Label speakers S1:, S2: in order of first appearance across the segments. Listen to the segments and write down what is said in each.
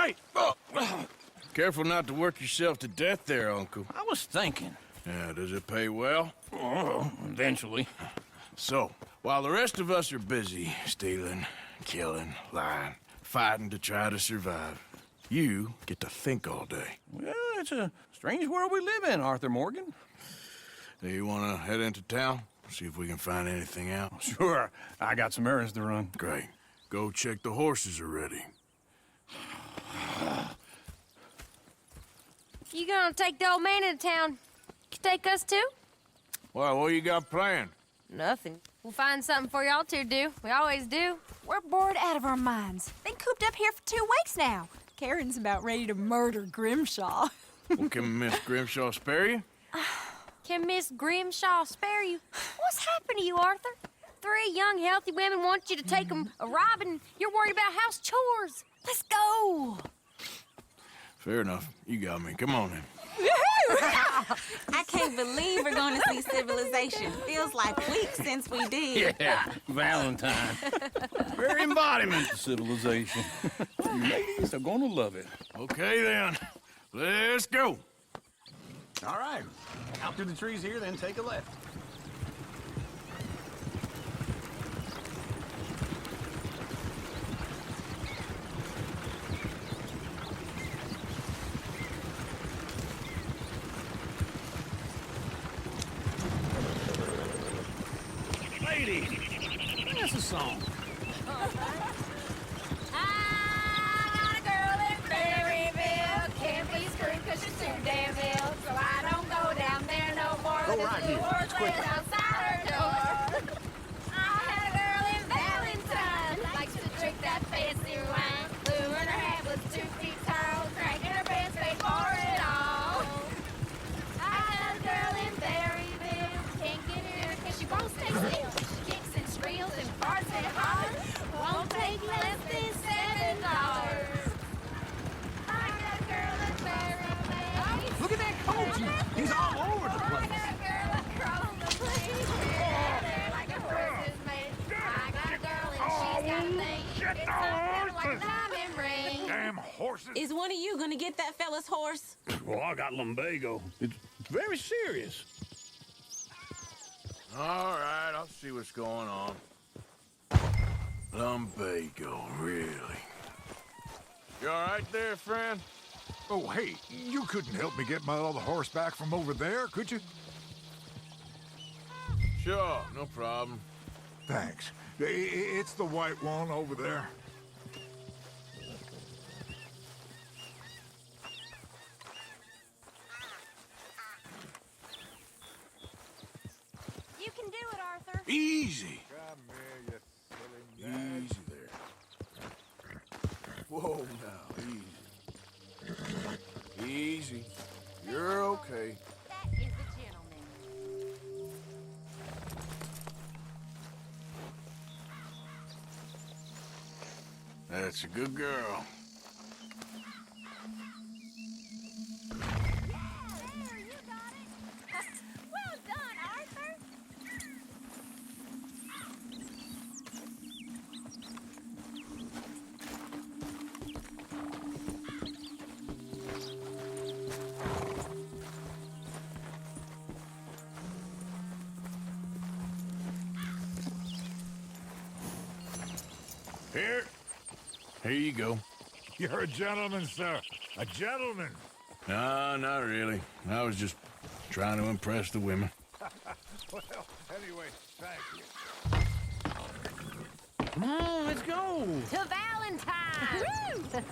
S1: right.
S2: Careful not to work yourself to death there, Uncle.
S1: I was thinking.
S2: Yeah, does it pay well?
S1: Oh, eventually.
S2: So, while the rest of us are busy stealing, killing, lying, fighting to try to survive, you get to think all day.
S1: Well, it's a strange world we live in, Arthur Morgan.
S2: Do you want to head into town? See if we can find anything out?
S1: Sure, I got some errands to run.
S2: Great. Go check the horses are ready.
S3: You gonna take the old man into town? You take us too?
S2: Well, what you got planned?
S3: Nothing. We'll find something for y'all to do. We always do.
S4: We're bored out of our minds. Been cooped up here for 2 weeks now. Karen's about ready to murder Grimshaw.
S2: Well, can Miss Grimshaw spare you?
S3: Can Miss Grimshaw spare you? What's happened to you, Arthur? 3 young, healthy women want you to take them a robbing. You're worried about house chores.
S4: Let's go.
S2: Fair enough. You got me. Come on then.
S5: I can't believe we're going to see civilization. Feels like weeks since we did.
S1: Yeah, Valentine. Very embodiment of civilization. You ladies are gonna love it.
S2: Okay then. Let's go.
S6: All right. Out through the trees here, then take a left.
S1: Lady, that's a song.
S3: I got a girl in Berryville. Can't be screwed 'cause she's too damn ill. So I don't go down there no more.
S6: Go right here. It's quicker.
S3: Outside her door. I had a girl in Valentine. Likes to drink that fancy wine. Blue in her hat was 2 feet tall. Cranking her pants paid for it all. I had a girl in Berryville. Can't get her 'cause she won't stay still. She kicks and squeals and farts and hollers. Won't take less than $7. I got a girl in Berryville.
S6: Look at that coach. He's all over the
S3: I
S6: place.
S3: got a girl across the place. Yeah, like a horse's mate. I got a girl and she's got a thing. It's something like a diamond ring.
S6: Damn horses.
S5: Is one of you going to get that fella's horse?
S1: Well, I got lumbago. It's very serious.
S2: All right, I'll see what's going on. Lumbago, really? You all right there, friend?
S7: Oh, hey, you couldn't help me get my other horse back from over there, could you?
S2: Sure, no problem.
S7: Thanks. It's the white one over there.
S3: You can do it, Arthur.
S2: Easy.
S7: Come here, you silly nag.
S2: Easy there. Whoa, now, easy. Easy. You're okay.
S3: That is a gentleman.
S2: That's a good girl.
S3: There, you got it. Well done, Arthur.
S7: Here,
S2: Here you go.
S7: you're a gentleman, sir. A gentleman.
S2: No, not really. I was just trying to impress the women.
S7: Well, anyway, thank you.
S1: Come on, let's go.
S3: To Valentine.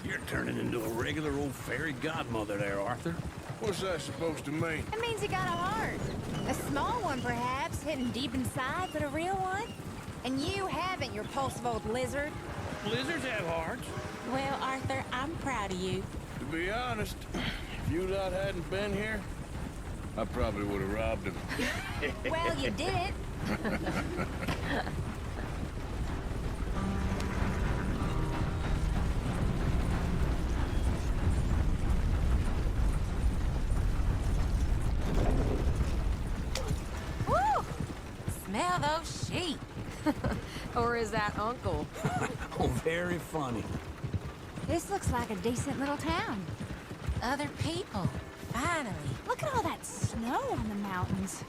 S1: You're turning into a regular old fairy godmother there, Arthur.
S2: What's that supposed to mean?
S4: It means you got a heart. A small one, perhaps, hidden deep inside, but a real one. And you haven't, you repulsive old lizard.
S1: Lizards have hearts.
S5: Well, Arthur, I'm proud of you.
S2: To be honest, if you lot hadn't been here, I probably would have robbed him.
S4: Well, you did it.
S3: Woo! Smell those sheep. Or is that Uncle?
S1: Oh, very funny.
S4: This looks like a decent little town.
S5: Other people, finally.
S4: Look at all that snow on the mountains.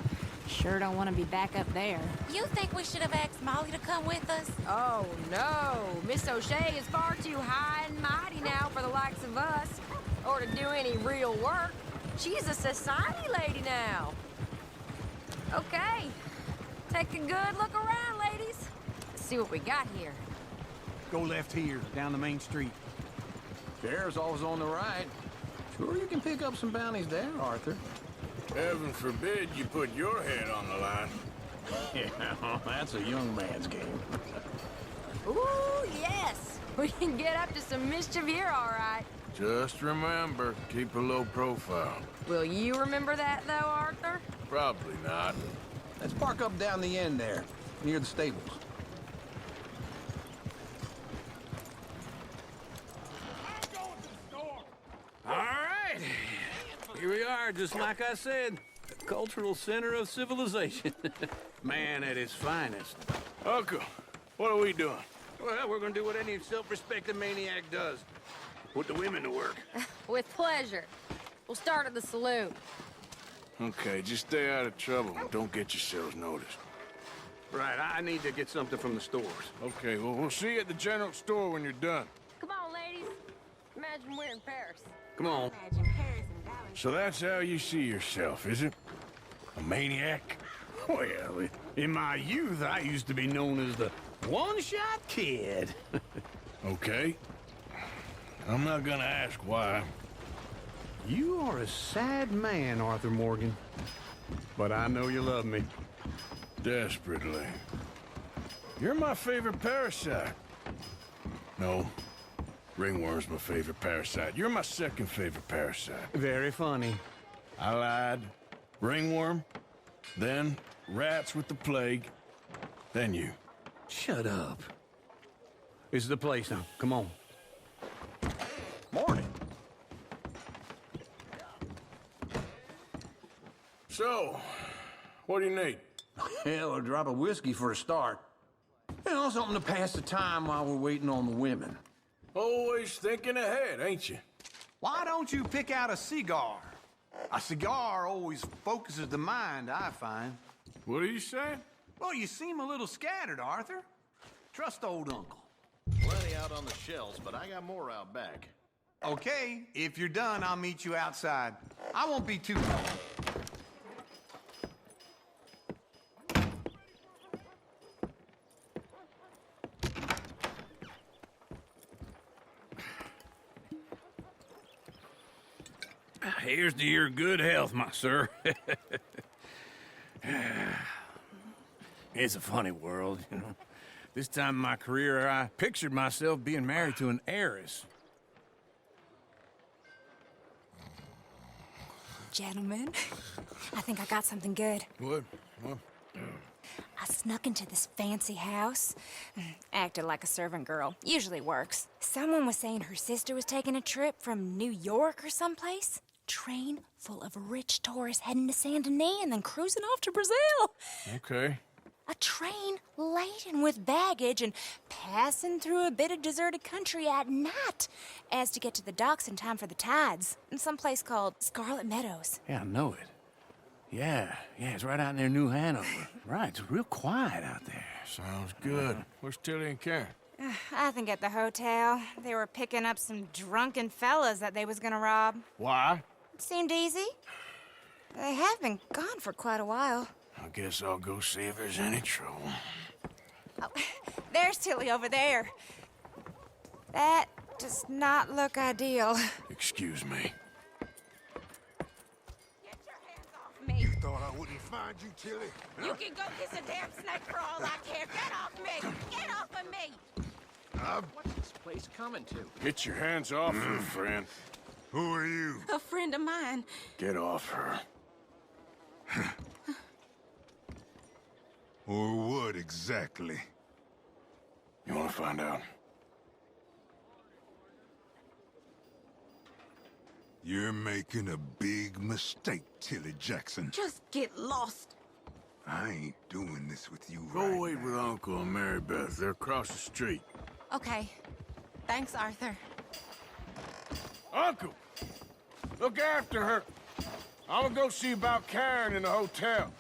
S4: Sure don't want to be back up there.
S5: You think we should have asked Molly to come with us?
S3: Oh, no. Miss O'Shea is far too high and mighty now for the likes of us, or to do any real work. She's a society lady now. Okay. Take a good look around, ladies. Let's see what we got here.
S6: Go left here, down the main street. Fair's always on the right. Sure, you can pick up some bounties there, Arthur.
S2: Heaven forbid you put your head on the line.
S6: Yeah, that's a young man's game.
S3: Ooh, yes. We can get up to some mischief here, all right.
S2: Just remember, keep a low profile.
S3: Will you remember that, though, Arthur?
S2: Probably not.
S6: Let's park up down the end there, near the stables.
S1: All right. Here we are, just like I said. The cultural center of civilization. Man at its finest.
S2: Uncle, what are we doing?
S1: Well, we're gonna do what any self-respecting maniac does. Put the women to work.
S3: With pleasure. We'll start at the saloon.
S2: Okay, just stay out of trouble and don't get yourselves noticed.
S1: Right, I need to get something from the stores.
S2: Okay, well, we'll see you at the general store when you're done.
S3: Come on, ladies. Imagine we're in Paris.
S1: Come on.
S5: Imagine Paris and Valley.
S2: So that's how you see yourself, is it? A maniac?
S1: Well, in my youth, I used to be known as the one-shot kid.
S2: Okay. I'm not gonna ask why.
S1: You are a sad man, Arthur Morgan. But I know you love me.
S2: Desperately. You're my favorite parasite. No. Ringworm's my favorite parasite. You're my second favorite parasite.
S1: Very funny.
S2: I lied. Ringworm, then rats with the plague, then you.
S1: Shut up. This is the place now. Come on.
S6: Morning.
S2: So, what do you need?
S6: Hell, a drop of whiskey for a start. You know, something to pass the time while we're waiting on the women.
S2: Always thinking ahead, ain't you?
S6: Why don't you pick out a cigar? A cigar always focuses the mind, I find.
S2: What are you saying?
S6: Well, you seem a little scattered, Arthur. Trust old uncle.
S8: Plenty out on the shelves, but I got more out back.
S6: Okay, if you're done, I'll meet you outside. I won't be too long.
S1: Here's to your good health, my sir. It's a funny world, you know. This time in my career, I pictured myself being married to an heiress.
S4: Gentlemen, I think I got something good.
S2: What?
S4: I snuck into this fancy house. Acted like a servant girl. Usually works. Someone was saying her sister was taking a trip from New York or someplace. Train full of rich tourists heading to Saint Denis and then cruising off to Brazil.
S2: Okay.
S4: A train laden with baggage and passing through a bit of deserted country at night as to get to the docks in time for the tides in some place called Scarlet Meadows.
S1: Yeah, I know it. Yeah, it's right out near New Hanover. Right, it's real quiet out there.
S2: Sounds good. Where's Tilly and Karen?
S4: I think at the hotel. They were picking up some drunken fellas that they was gonna rob.
S2: Why?
S4: It seemed easy. They have been gone for quite a while.
S2: I guess I'll go see if there's any trouble.
S4: Oh, there's Tilly over there. That does not look ideal.
S2: Excuse me.
S5: Get your hands off me.
S7: Thought I wouldn't find you, Tilly.
S5: You can go kiss a damn snake for all I care. Get off me! Get off of me!
S8: What's this place coming to?
S2: Get your hands off her, friend.
S7: Who are you?
S5: A friend of mine.
S2: Get off her.
S7: Or what exactly?
S2: You want to find out?
S7: You're making a big mistake, Tilly Jackson.
S5: Just get lost.
S7: I ain't doing this with you
S2: Go
S7: right
S2: wait
S7: now.
S2: with Uncle and Mary Beth. They're across the street.
S5: Okay. Thanks, Arthur.
S2: Uncle, look after her. I'm gonna go see about Karen in the hotel.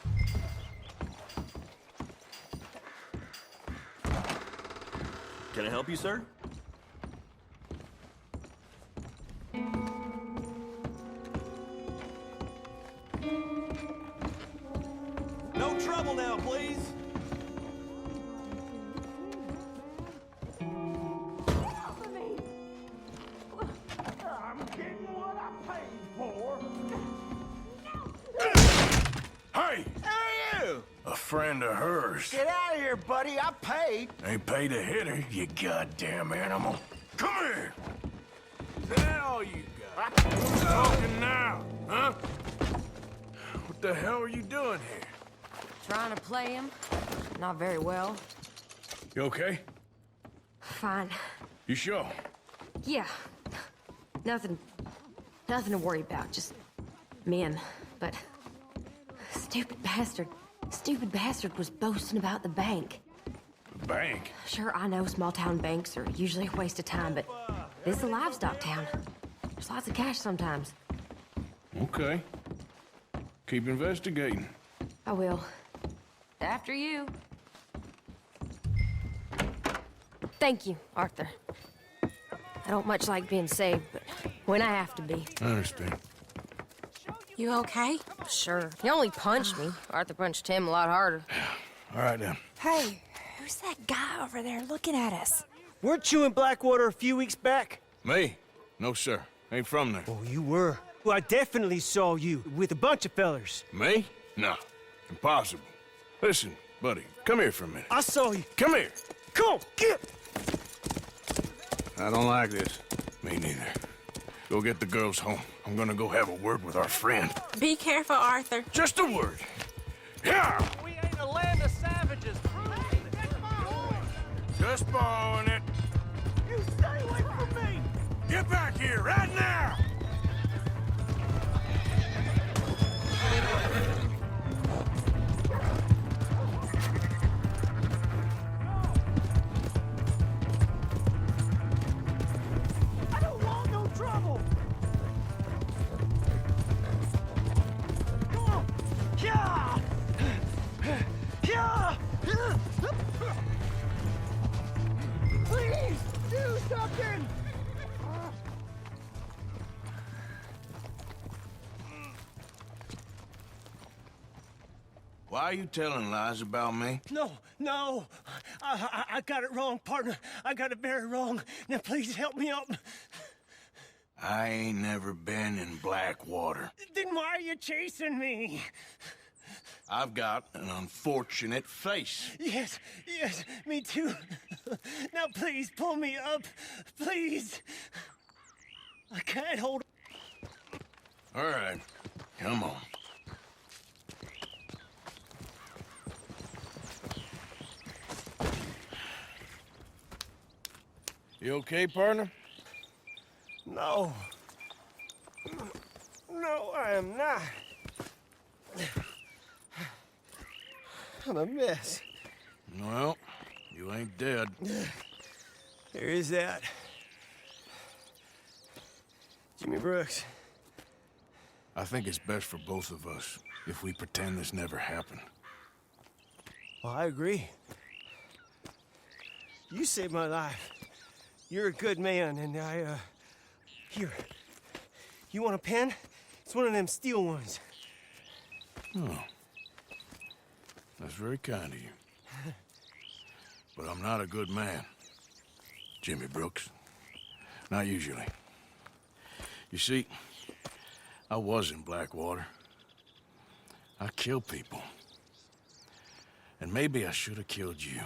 S9: Can I help you, sir? No trouble now, please.
S7: I'm getting what I paid for.
S2: Hey!
S8: Who are you?
S2: A friend of hers.
S8: Get out of here, buddy. I paid.
S2: Ain't paid to hit her, you goddamn animal. Come here!
S8: Is that all you got?
S2: Who's talking now, huh? What the hell are you doing here?
S10: Trying to play him. Not very well.
S2: You okay?
S10: Fine.
S2: You sure?
S10: Yeah. Nothing to worry about. Just men. But stupid bastard was boasting about the bank.
S2: The bank?
S10: Sure, I know small town banks are usually a waste of time, but this is a livestock town. There's lots of cash sometimes.
S2: Okay. Keep investigating.
S10: I will. After you. Thank you, Arthur. I don't much like being saved, but when I have to be.
S2: I understand.
S4: You okay?
S10: Sure. He only punched me. Arthur punched him a lot harder.
S2: All right, then.
S4: Hey, who's that guy over there looking at us?
S11: Weren't you in Blackwater a few weeks back?
S2: Me? No, sir. Ain't from there.
S11: Oh, you were. Well, I definitely saw you with a bunch of fellers.
S2: Me? No. Impossible. Listen, buddy, come here for a minute.
S11: I saw you.
S2: Come here.
S11: Come on, get!
S2: I don't like this. Me neither. Go get the girls home. I'm gonna go have a word with our friend.
S4: Be careful, Arthur.
S2: Just a word. Yeah!
S1: We ain't a land of savages.
S2: Just borrowing it.
S11: You stay away from me!
S2: Get back here right now!
S11: I don't want no trouble! Come on! Yeah! Yeah! Please, do something!
S2: Why are you telling lies about me?
S11: No. I got it wrong, partner. I got it very wrong. Now, please help me up.
S2: I ain't never been in Blackwater.
S11: Then why are you chasing me?
S2: I've got an unfortunate face.
S11: Yes, me too. Now, please, pull me up. Please. I can't hold...
S2: All right, come on. You okay, partner?
S11: No. No, I am not. I'm a mess.
S2: Well, you ain't dead.
S11: There is that. Jimmy Brooks.
S2: I think it's best for both of us if we pretend this never happened.
S11: Well, I agree. You saved my life. You're a good man, and here. You want a pen? It's one of them steel ones.
S2: Oh. That's very kind of you. But I'm not a good man, Jimmy Brooks. Not usually. You see, I was in Blackwater. I kill people. And maybe I should have killed you.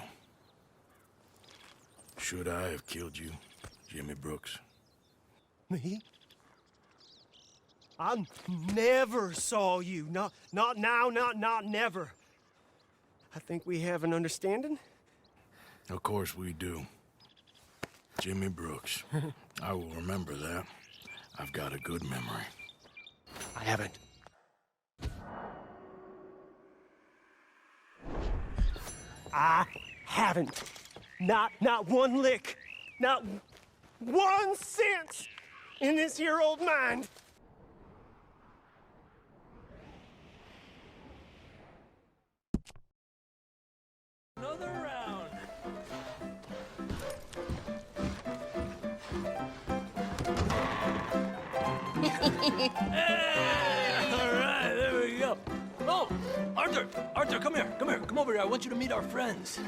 S2: Should I have killed you, Jimmy Brooks?
S11: Me? I never saw you. Not now, not never. I think we have an understanding.
S2: Of course we do. Jimmy Brooks. I will remember that. I've got a good memory.
S11: I haven't. I haven't. Not one lick. Not 1 cent. in this here old mind.
S9: Another round. All right, there we go. Oh, Arthur, come here. Come over here. I want you to meet our friends.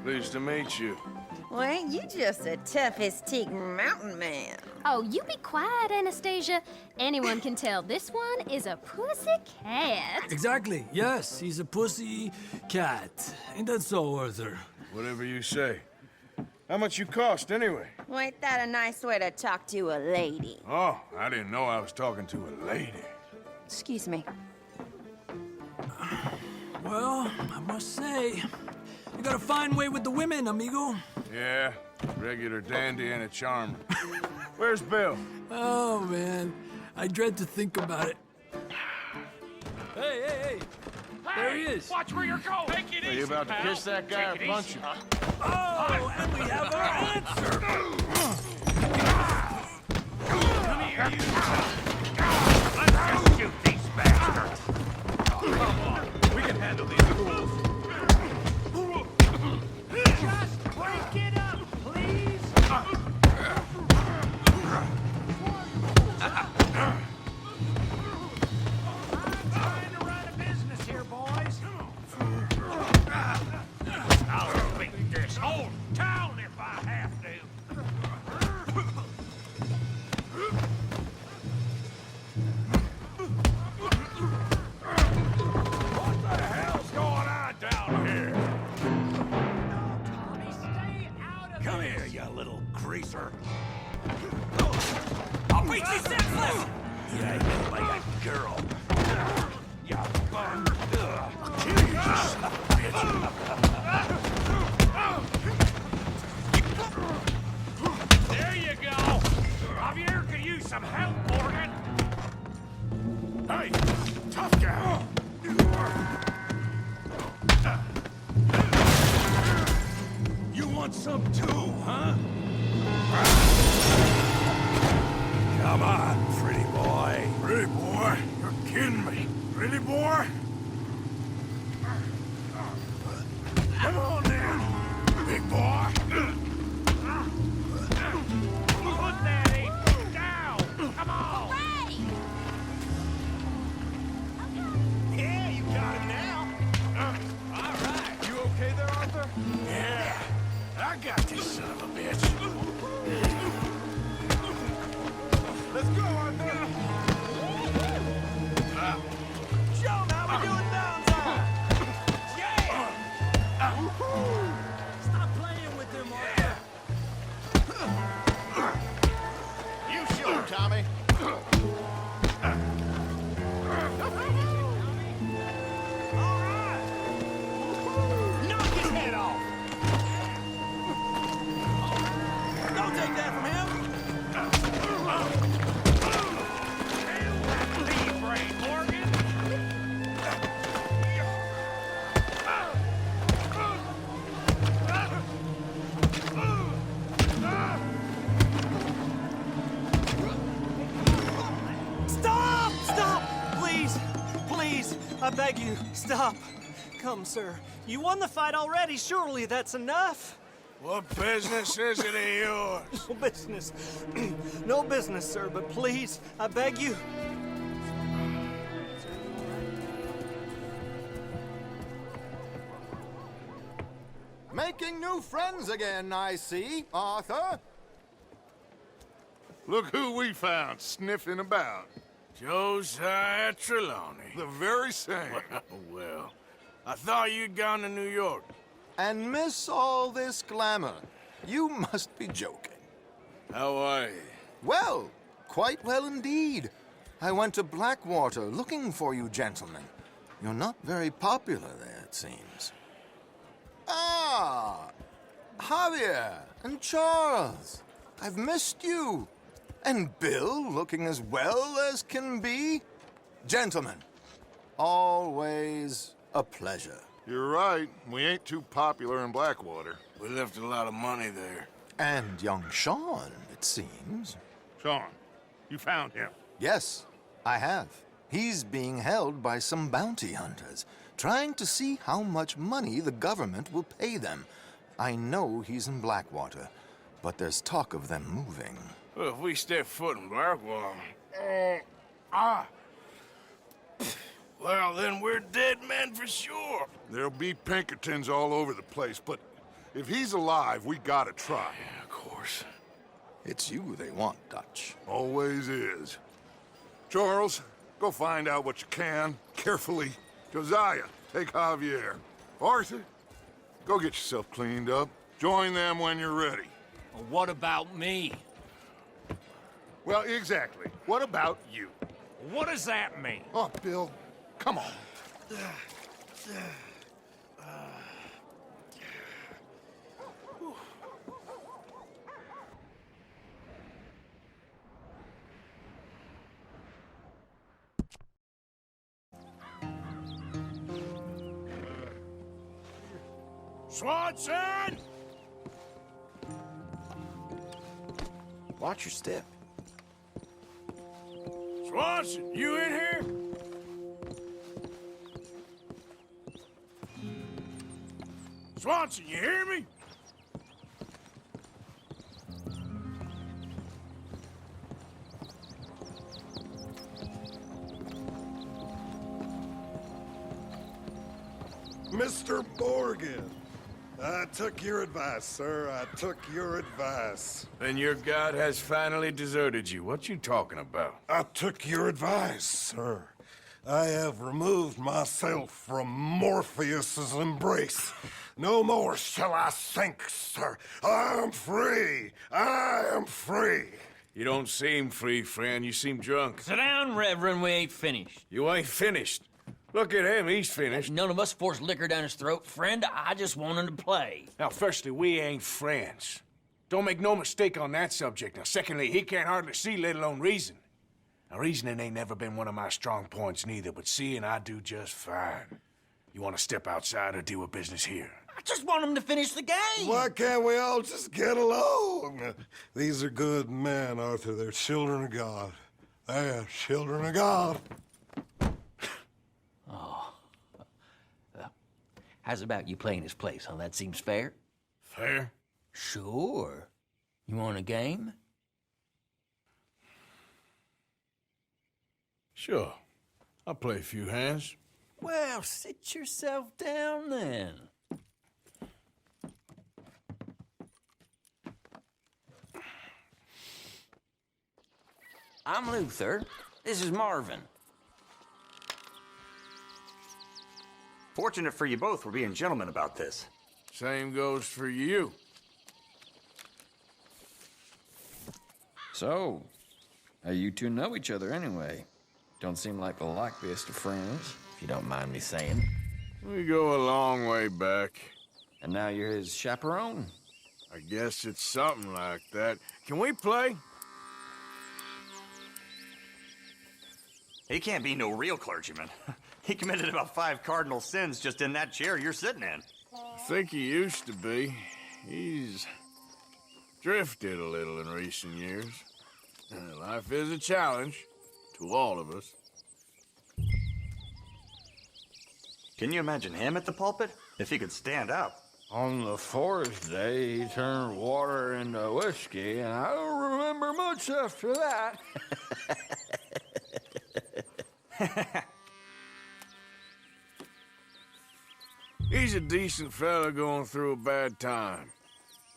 S2: Pleased to meet you.
S12: Well, ain't you just a toughest teak mountain man?
S3: Oh, you be quiet, Anastasia. Anyone can tell this one is a pussy cat.
S9: Exactly. Yes, he's a pussy cat. Ain't that so, Arthur?
S2: Whatever you say. How much you cost, anyway?
S12: Well, ain't that a nice way to talk to a lady?
S2: Oh, I didn't know I was talking to a lady.
S12: Excuse me.
S9: Well, I must say, you got a fine way with the women, amigo.
S2: Yeah, regular dandy and a charmer. Where's Bill?
S9: Oh, man. I dread to think about it. Hey! There he is.
S13: Watch where you're going. Take it
S2: Are
S13: easy,
S2: you about to
S13: pal.
S2: kiss that guy or
S13: Take it
S2: punch
S13: easy.
S2: him?
S9: Oh, and we have our answer.
S13: Come here, you. Let's just shoot these bastards. Come on. We can handle these fools. Just break it up, please. I'm trying to run a business here, boys. I'll beat this whole town if I have to. What the hell's going on down here? Tommy, stay out of Come here, you little greaser. I'll beat you senseless! Yeah, you like a girl. You bum. I'll kill you, you son of a bitch. There you go. Javier could use some help, Morgan. Hey, tough guy. You want some too, huh? Come on, pretty boy.
S2: Pretty boy? You're kidding me. Pretty boy?
S13: Come on then,
S2: Big boy?
S13: put that ape down. Come on. Yeah, you got him now. All right.
S6: You okay there, Arthur?
S2: Yeah. I got this son of a bitch.
S6: Let's go, Arthur.
S11: Show 'em how we do it downside. Stop playing with him, Arthur.
S8: You shoot him, Tommy.
S13: All right. Knock his head off.
S11: Don't take that from him.
S13: Kill that bee brain, Morgan.
S11: Stop! Stop! Please! Please! I beg you, stop. Come, sir. You won the fight already. Surely that's enough.
S2: What business is it of yours?
S11: No business. No business, sir, but please, I beg you.
S6: Making new friends again, I see, Arthur.
S7: Look who we found sniffing about.
S2: Josiah Trelawney.
S7: The very same.
S2: Well, I thought you'd gone to New York.
S6: And miss all this glamour. You must be joking.
S2: How are you?
S6: Well, quite well indeed. I went to Blackwater looking for you gentlemen. You're not very popular there, it seems. Ah, Javier and Charles. I've missed you. And Bill looking as well as can be. Gentlemen, always a pleasure.
S7: You're right. We ain't too popular in Blackwater.
S2: We left a lot of money there.
S6: And young Sean, it seems.
S7: Sean. You found him?
S6: Yes, I have. He's being held by some bounty hunters, trying to see how much money the government will pay them. I know he's in Blackwater, but there's talk of them moving.
S2: Well, if we step foot in Blackwater... Well, then we're dead men for sure.
S7: There'll be Pinkertons all over the place, but if he's alive, we gotta try.
S2: Yeah, of course.
S6: It's you they want, Dutch.
S7: Always is. Charles, go find out what you can, carefully. Josiah, take Javier. Arthur, go get yourself cleaned up. Join them when you're ready.
S9: Well, what about me?
S7: Well, exactly. What about you?
S9: What does that mean?
S7: Oh, Bill, come on.
S2: Swanson!
S6: Watch your step.
S2: Swanson, you in here? Swanson, you hear me?
S14: Mr. Morgan, I took your advice, sir. I took your advice.
S2: Then your god has finally deserted you. What you talking about?
S14: I took your advice, sir. I have removed myself from Morpheus's embrace. No more shall I sink, sir. I am free. I am free.
S2: You don't seem free, friend. You seem drunk.
S9: Sit down, Reverend. We ain't finished.
S2: You ain't finished. Look at him. He's finished.
S9: None of us forced liquor down his throat, friend. I just want him to play.
S2: Now, firstly, we ain't friends. Don't make no mistake on that subject. Now, secondly, he can't hardly see, let alone reason. Now, reasoning ain't never been one of my strong points neither, but seeing I do just fine. You want to step outside or deal with business here?
S9: I just want him to finish the game.
S14: Why can't we all just get along? These are good men, Arthur. They're children of God. They're children of God.
S9: How's about you playing his place, huh? That seems fair?
S2: Fair?
S9: Sure. You want a game?
S2: Sure. I'll play a few hands.
S9: Well, sit yourself down then. I'm Luther. This is Marvin.
S15: Fortunate for you both, we're being gentlemen about this.
S2: Same goes for you.
S16: So, how you two know each other anyway? Don't seem like the likeliest of friends, if you don't mind me saying.
S2: We go a long way back.
S16: And now you're his chaperone?
S2: I guess it's something like that. Can we play?
S15: He can't be no real clergyman. He committed about 5 cardinal sins just in that chair you're sitting in.
S2: I think he used to be. He's drifted a little in recent years. Life is a challenge to all of us.
S15: Can you imagine him at the pulpit? If he could stand up.
S16: On the 4th day, he turned water into whiskey, and I don't remember much after that.
S2: He's a decent fella going through a bad time.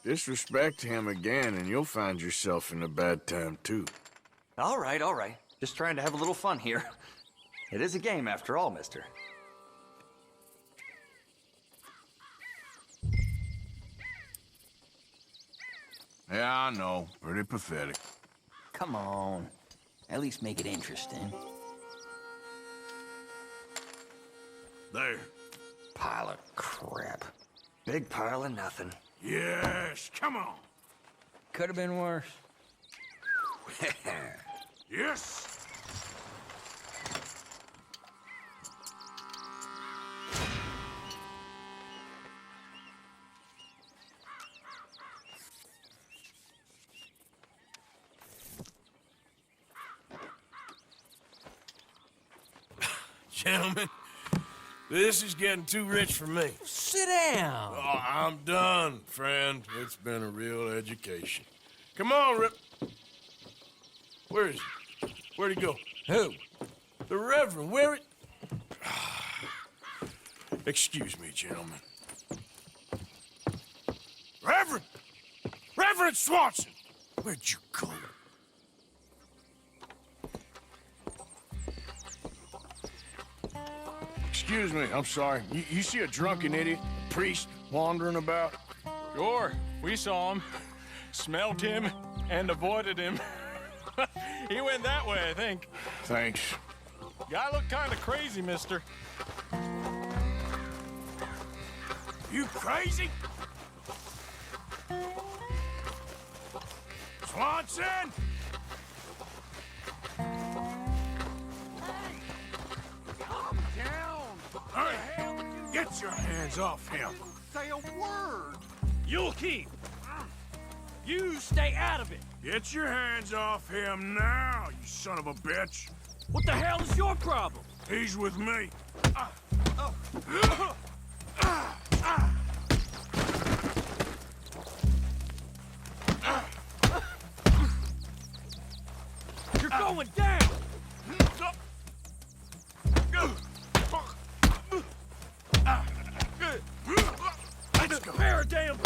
S2: Disrespect him again, and you'll find yourself in a bad time, too.
S15: All right, all right. Just trying to have a little fun here. It is a game, after all, mister.
S2: Yeah, I know. Pretty pathetic.
S9: Come on. At least make it interesting.
S2: There.
S15: Pile of crap. Big pile of nothing.
S2: Yes, come on.
S9: Could have been worse.
S2: Yes. gentlemen. This is getting too rich for me.
S9: Sit down.
S2: Oh, I'm done, friend. It's been a real education. Come on, Rip. Where is he? Where'd he go?
S9: Who?
S2: The Reverend. Where it? Excuse me, gentlemen. Reverend! Reverend Swanson! Where'd you go? Excuse me, I'm sorry. You see a drunken idiot, a priest, wandering about?
S17: Sure, we saw him, smelt him, and avoided him. He went that way, I think.
S2: Thanks.
S17: Guy looked kind of crazy, mister.
S2: You crazy? Swanson!
S7: Calm down.
S2: Hey, get your hands off him.
S7: Say a word.
S9: You'll keep. You stay out of it.
S2: Get your hands off him now, you son of a bitch.
S9: What the hell is your problem?
S2: He's with me.
S9: You're going down.
S2: Let's go.
S9: Bear damn.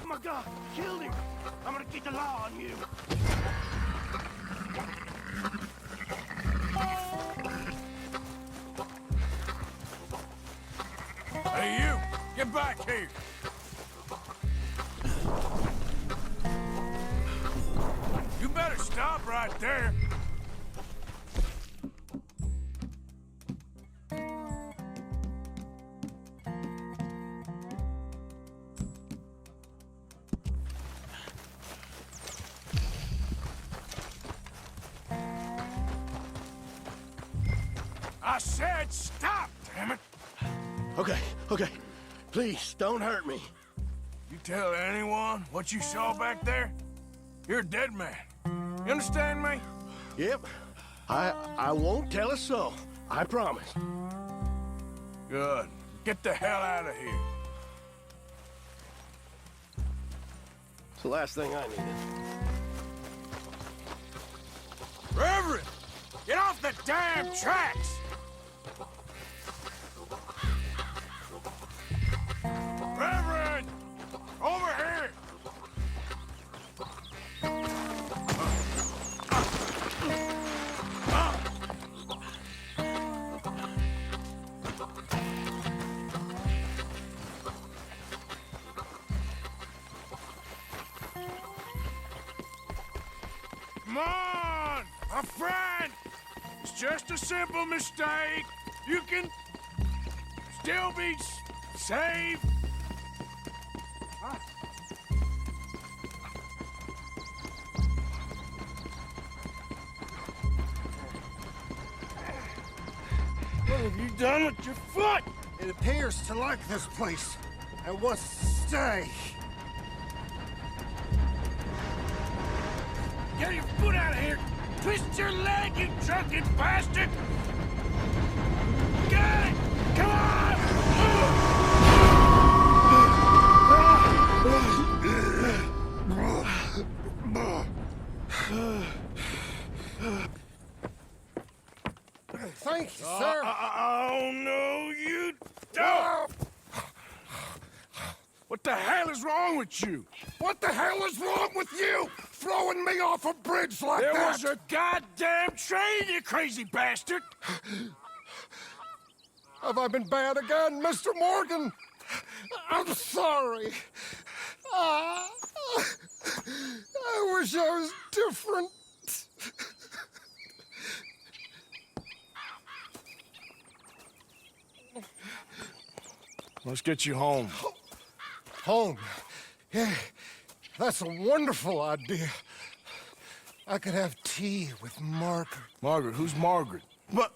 S9: Oh my God, killed him. I'm gonna keep the law on you.
S2: Hey, you! Get back here! You better stop right there! I said stop, damn it!
S13: Okay, okay. Please, don't hurt me.
S2: You tell anyone what you saw back there, you're a dead man. You understand me?
S13: Yep. I won't tell a soul. I promise.
S2: Good. Get the hell out of here.
S13: It's the last thing I needed.
S2: Reverend! Get off the damn tracks! Reverend! Over here! Come on! My friend! It's just a simple mistake. You can still be saved.
S13: What have you done with your foot? It appears to like this place and wants to stay.
S2: Get your foot out of here! Twist your leg, you drunken bastard! Get it! Come on!
S13: Thank you, sir.
S2: Oh, no, you don't! What the hell is wrong with you?
S14: What the hell is wrong with you? Throwing me off a bridge like
S2: There
S14: that?
S2: was a goddamn train, you crazy bastard!
S14: Have I been bad again, Mr. Morgan? I'm sorry. I wish I was different.
S2: Let's get you home.
S14: Home? Yeah, that's a wonderful idea. I could have tea with Margaret.
S2: Margaret? Who's Margaret? What?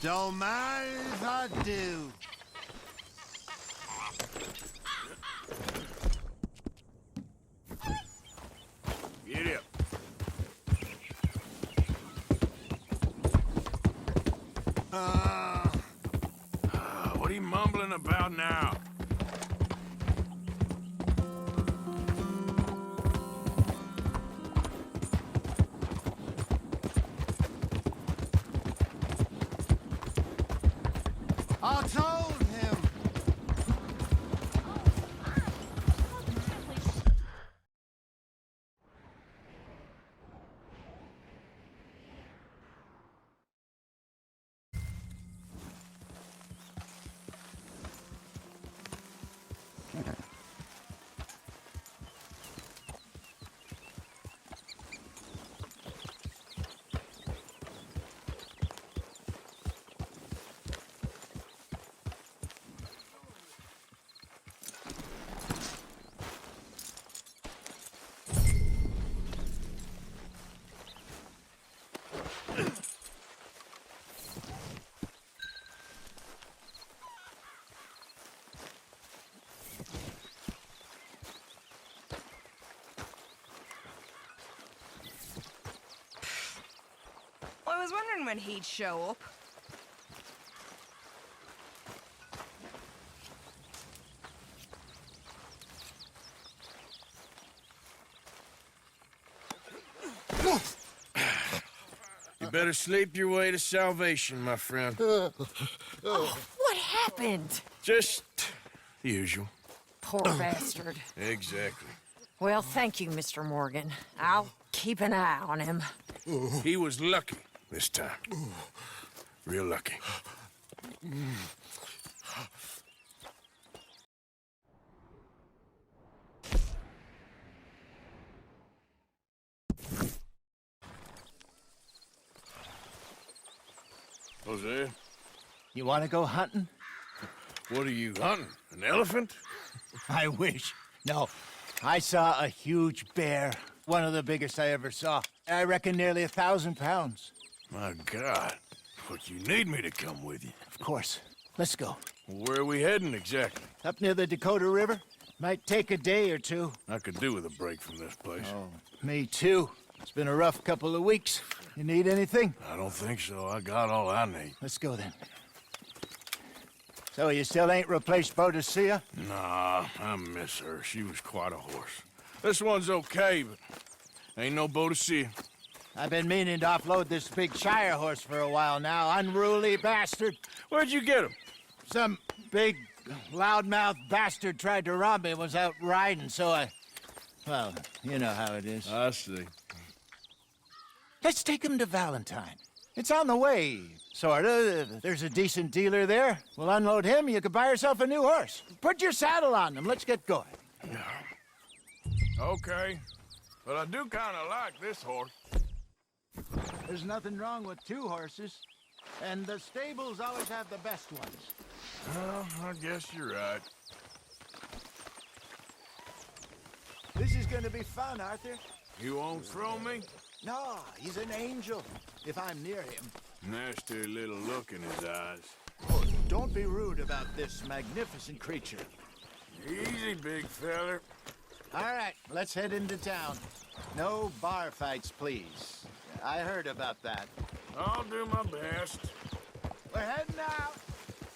S18: Don't mind if I do.
S2: Get up. What are you mumbling about now?
S18: I told him.
S19: I was wondering when he'd show up.
S2: You better sleep your way to salvation, my friend.
S19: Oh, what happened?
S2: Just the usual.
S12: Poor bastard.
S2: Exactly.
S12: Well, thank you, Mr. Morgan. I'll keep an eye on him.
S2: He was lucky this time. Real lucky. Jose?
S18: You want to go hunting?
S2: What are you hunting? An elephant?
S18: I wish. No. I saw a huge bear. One of the biggest I ever saw. I reckon nearly 1,000 pounds.
S2: My God. But you need me to come with you.
S18: Of course. Let's go.
S2: Where are we heading exactly?
S18: Up near the Dakota River. Might take a day or two.
S2: I could do with a break from this place.
S18: Oh, me too. It's been a rough couple of weeks. You need anything?
S2: I don't think so. I got all I need.
S18: Let's go then. So you still ain't replaced Boadicea?
S2: Nah, I miss her. She was quite a horse. This one's okay, but ain't no Boadicea.
S18: I've been meaning to offload this big Shire horse for a while now. Unruly bastard.
S2: Where'd you get him?
S18: Some big, loudmouth bastard tried to rob me and was out riding, so I... Well, you know how it is.
S2: I see.
S18: Let's take him to Valentine. It's on the way, sorta. There's a decent dealer there. We'll unload him, you could buy yourself a new horse. Put your saddle on him, let's get going.
S2: Okay. But I do kind of like this horse.
S18: There's nothing wrong with two horses. And the stables always have the best ones.
S2: Well, I guess you're right.
S18: This is gonna be fun, Arthur.
S2: You won't throw me?
S18: No, he's an angel, if I'm near him.
S2: Nasty little look in his eyes.
S18: Oh, don't be rude about this magnificent creature.
S2: Easy, big feller.
S18: All right, let's head into town. No bar fights, please. I heard about that.
S2: I'll do my best.
S18: We're heading out.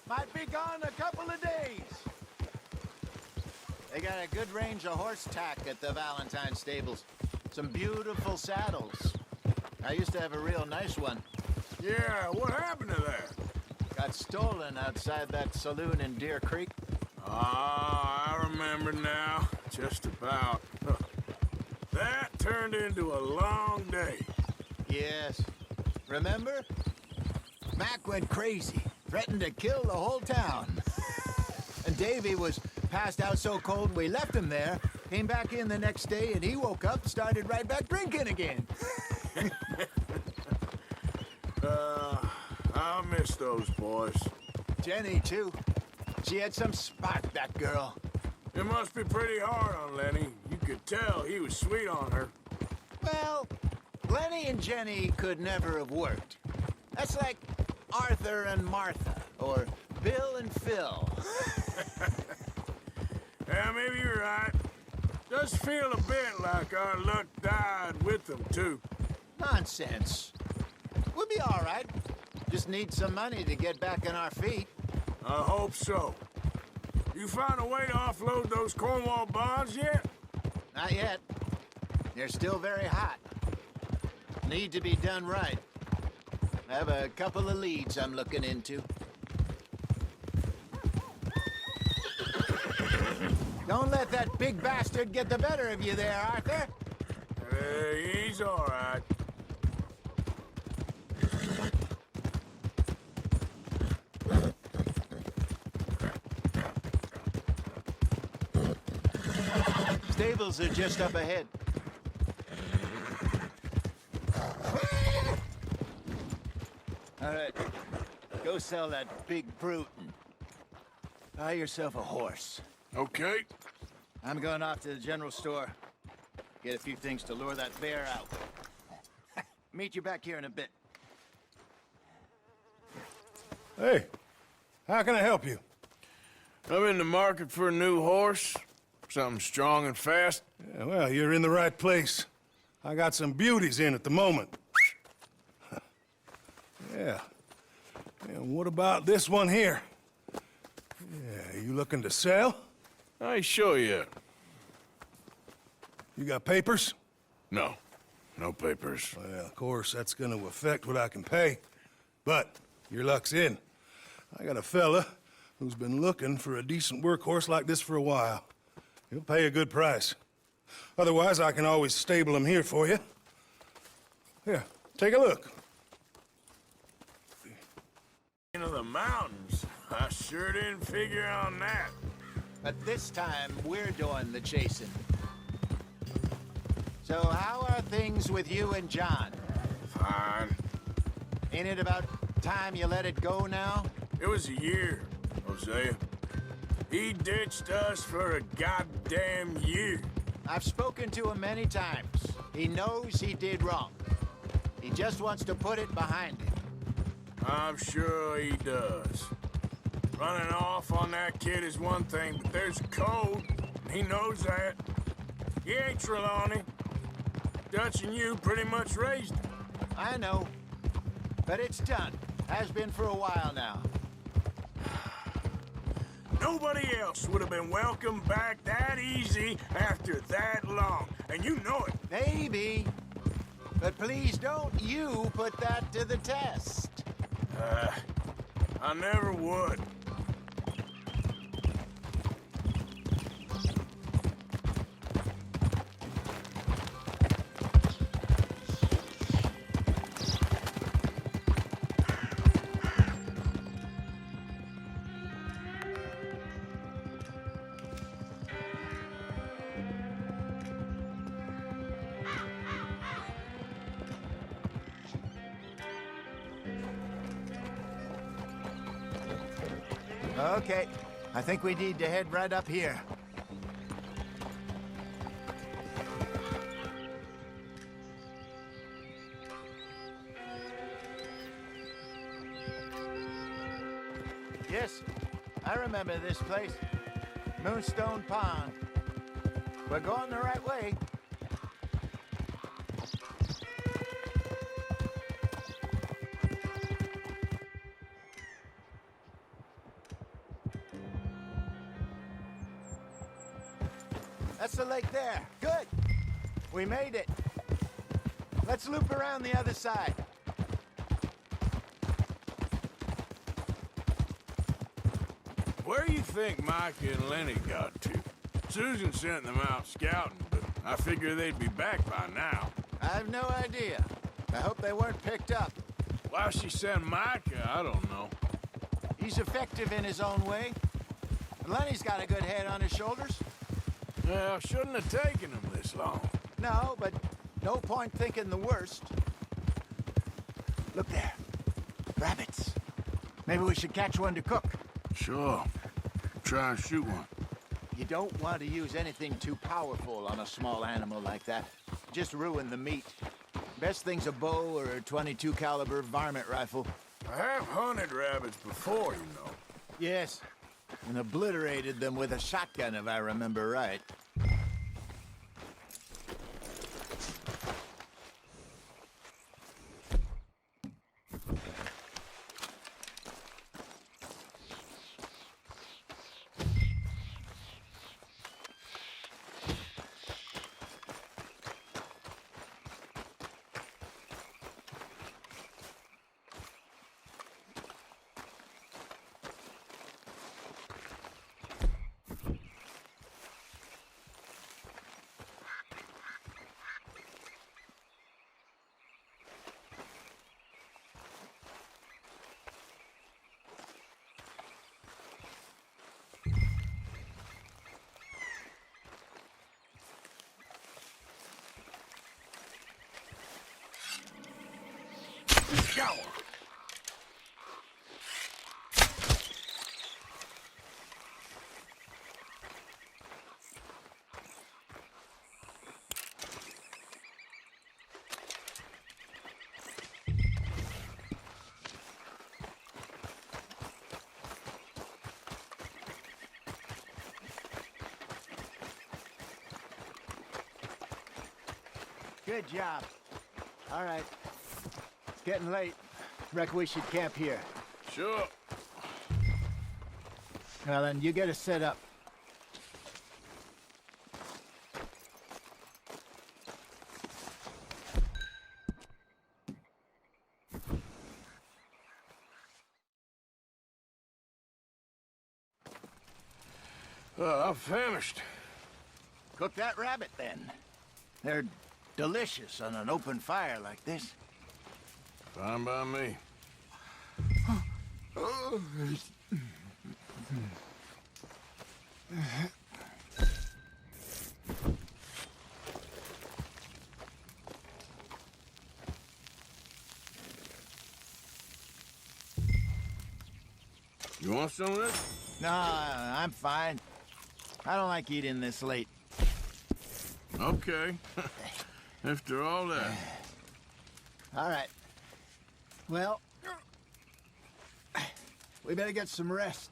S18: Might be gone a couple of days. They got a good range of horse tack at the Valentine stables. Some beautiful saddles. I used to have a real nice one.
S2: Yeah, what happened to that?
S18: Got stolen outside that saloon in Deer Creek.
S2: Ah, I remember now. Just about. That turned into a long day.
S18: Yes. Remember? Mac went crazy. Threatened to kill the whole town. And Davy was passed out so cold we left him there. Came back in the next day and he woke up and started right back drinking again.
S2: I miss those boys.
S18: Jenny, too. She had some spark, that girl.
S2: It must be pretty hard on Lenny. You could tell he was sweet on her.
S18: Well, Lenny and Jenny could never have worked. That's like Arthur and Martha, or Bill and Phil.
S2: Yeah, maybe you're right. Does feel a bit like our luck died with them, too.
S18: Nonsense. We'll be all right. Just need some money to get back on our feet.
S2: I hope so. You find a way to offload those Cornwall bonds yet?
S18: Not yet. They're still very hot. Need to be done right. I have a couple of leads I'm looking into. Don't let that big bastard get the better of you there, Arthur.
S2: He's all right.
S18: Stables are just up ahead. All right, go sell that big brute and buy yourself a horse.
S2: Okay.
S18: I'm going off to the general store. Get a few things to lure that bear out. Meet you back here in a bit.
S14: Hey, how can I help you?
S2: I'm in the market for a new horse. Something strong and fast.
S14: Yeah, well, you're in the right place. I got some beauties in at the moment. Yeah. And what about this one here? Yeah, you looking to sell?
S2: I ain't sure yet.
S14: You got papers?
S2: No. No papers.
S14: Well, of course, that's gonna affect what I can pay. But your luck's in. I got a fella who's been looking for a decent workhorse like this for a while. He'll pay a good price. Otherwise, I can always stable him here for you. Here, take a look.
S2: Into the mountains. I sure didn't figure on that.
S18: But this time, we're doing the chasing. So how are things with you and John?
S2: Fine.
S18: Ain't it about time you let it go now?
S2: It was a year, Hosea. He ditched us for a goddamn year.
S18: I've spoken to him many times. He knows he did wrong. He just wants to put it behind him.
S2: I'm sure he does. Running off on that kid is one thing, but there's a code. He knows that. He ain't Trelawney. Dutch and you pretty much raised him.
S18: I know. But it's done. Has been for a while now.
S2: Nobody else would have been welcomed back that easy after that long. And you know it.
S18: Maybe. But please don't you put that to the test.
S2: I never would.
S18: Okay, I think we need to head right up here. Yes, I remember this place. Moonstone Pond. We're going the right way. That's the lake there. Good. We made it. Let's loop around the other side.
S2: Where do you think Micah and Lenny got to? Susan sent them out scouting, but I figure they'd be back by now.
S18: I've no idea. I hope they weren't picked up.
S2: Why she sent Micah, I don't know.
S18: He's effective in his own way. And Lenny's got a good head on his shoulders.
S2: Well, shouldn't have taken him this long.
S18: No, but no point thinking the worst. Look there. Rabbits. Maybe we should catch one to cook.
S2: Sure. Try and shoot one.
S18: You don't want to use anything too powerful on a small animal like that. Just ruin the meat. Best thing's a bow or a .22 caliber varmint rifle.
S2: I have hunted rabbits before, you know.
S18: Yes, and obliterated them with a shotgun, if I remember right.
S2: Shower.
S18: Good job. All right. It's getting late. Reckon we should camp here.
S2: Sure.
S18: Well, then, you get us set up.
S2: I'm famished.
S18: Cook that rabbit, then. They're delicious on an open fire like this.
S2: Fine by me. You want some of this?
S18: No, I'm fine. I don't like eating this late.
S2: Okay. After all that.
S18: All right. Well, we better get some rest.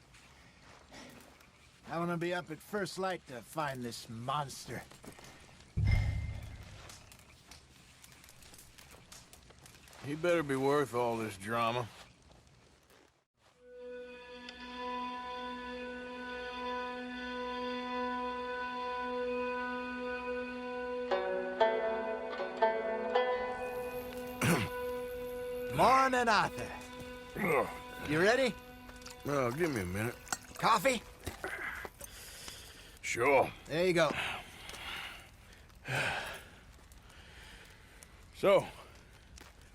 S18: I want to be up at first light to find this monster.
S2: He better be worth all this drama.
S18: Morning, Arthur. You ready?
S2: Well, give me a minute.
S18: Coffee?
S2: Sure.
S18: There you go.
S2: So,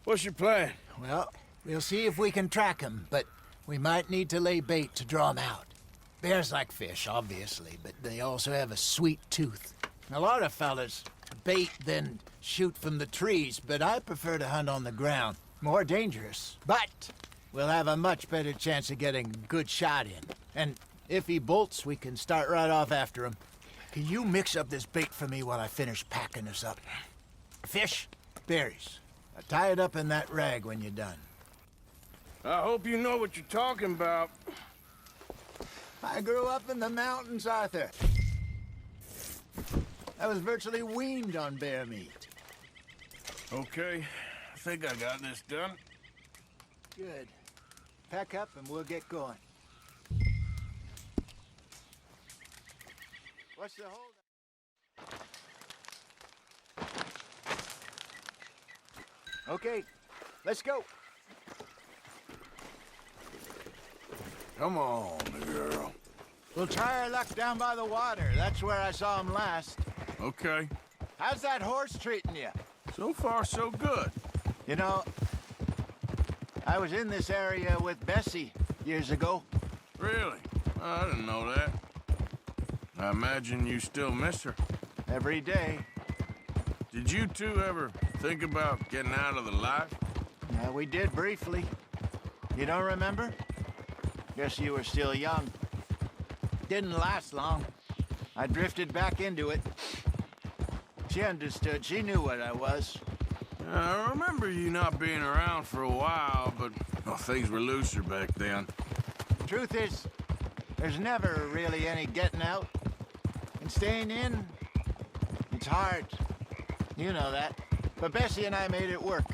S2: what's your plan?
S18: Well, we'll see if we can track him, but we might need to lay bait to draw him out. Bears like fish, obviously, but they also have a sweet tooth. A lot of fellas bait, then shoot from the trees, but I prefer to hunt on the ground. More dangerous, but we'll have a much better chance of getting a good shot in. And if he bolts, we can start right off after him. Can you mix up this bait for me while I finish packing this up? Fish, berries. Tie it up in that rag when you're done.
S2: I hope you know what you're talking about.
S18: I grew up in the mountains, Arthur. I was virtually weaned on bear meat.
S2: Okay, I think I got this done.
S18: Good. Pack up and we'll get going. What's the hold? Okay, let's go.
S2: Come on, girl.
S18: We'll try our luck down by the water. That's where I saw him last.
S2: Okay.
S18: How's that horse treating you?
S2: So far, so good.
S18: You know, I was in this area with Bessie years ago.
S2: Really? I didn't know that. I imagine you still miss her.
S18: Every day.
S2: Did you two ever think about getting out of the life?
S18: Yeah, we did briefly. You don't remember? Guess you were still young. Didn't last long. I drifted back into it. She understood. She knew what I was.
S2: I remember you not being around for a while, but well, things were looser back then.
S18: Truth is, there's never really any getting out. And staying in, it's hard. You know that. But Bessie and I made it work.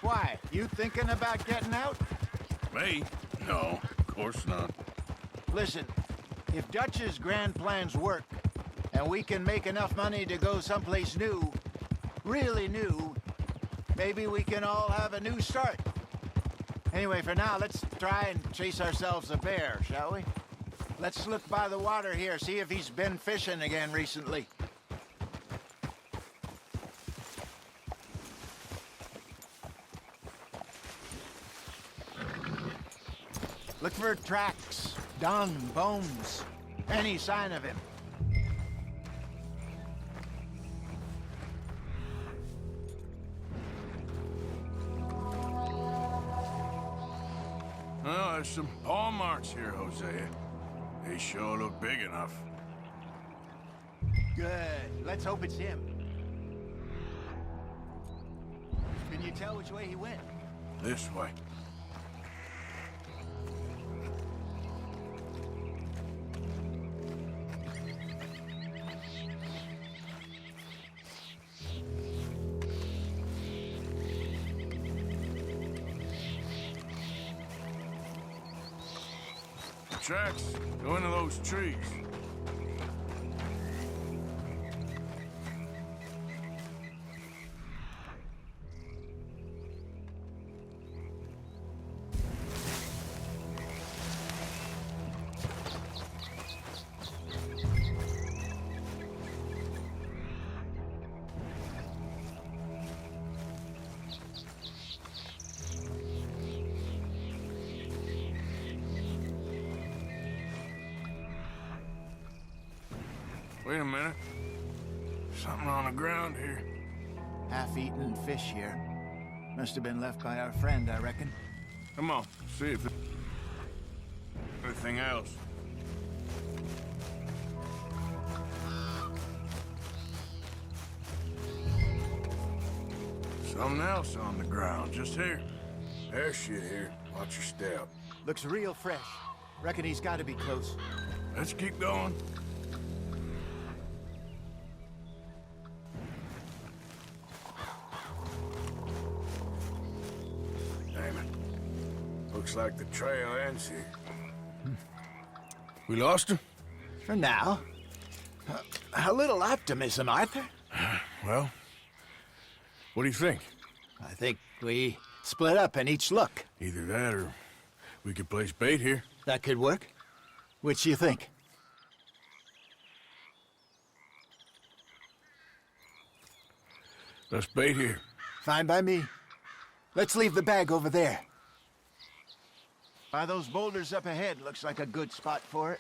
S18: Why? You thinking about getting out?
S2: Me? No, of course not.
S18: Listen, if Dutch's grand plans work, and we can make enough money to go someplace new, really new, maybe we can all have a new start. Anyway, for now, let's try and chase ourselves a bear, shall we? Let's look by the water here, see if he's been fishing again recently. Look for tracks, dung, bones, any sign of him.
S2: Well, there's some paw marks here, Hosea. They sure look big enough.
S18: Good. Let's hope it's him. Can you tell which way he went?
S2: This way. Tracks go into those trees. Wait a minute. Something on the ground here.
S18: Half-eaten fish here. Must have been left by our friend, I reckon.
S2: Come on, see if there's anything else. Something else on the ground, just here. There's shit here. Watch your step.
S18: Looks real fresh. Reckon he's got to be close.
S2: Let's keep going. Damn it. Looks like the trail ends here. We lost him?
S18: For now. A little optimism, Arthur.
S2: Well, what do you think?
S18: I think we split up and each look.
S2: Either that or we could place bait here.
S18: That could work. Which you think?
S2: Let's bait here.
S18: Fine by me. Let's leave the bag over there. By those boulders up ahead, looks like a good spot for it.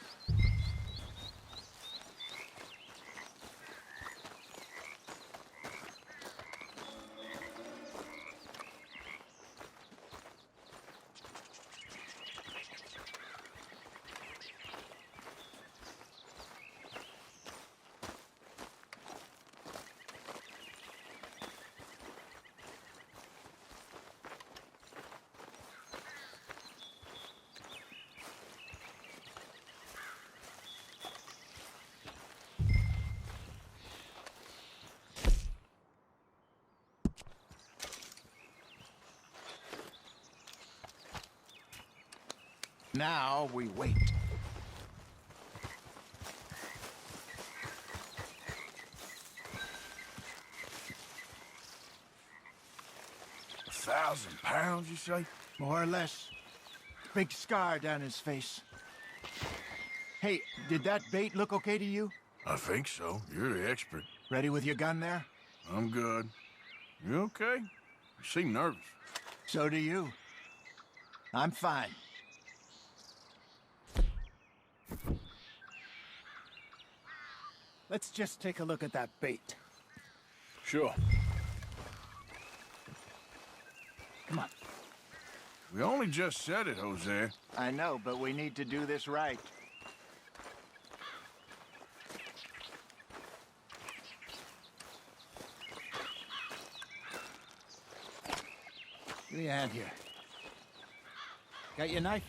S18: Now we wait.
S2: £1,000, you say?
S18: More or less. Big scar down his face. Hey, did that bait look okay to you?
S2: I think so. You're the expert.
S18: Ready with your gun there?
S2: I'm good. You okay? You seem nervous.
S18: So do you. I'm fine. Let's just take a look at that bait.
S2: Sure.
S18: Come on.
S2: We only just said it, Jose.
S18: I know, but we need to do this right. Give me a hand here. Got your knife?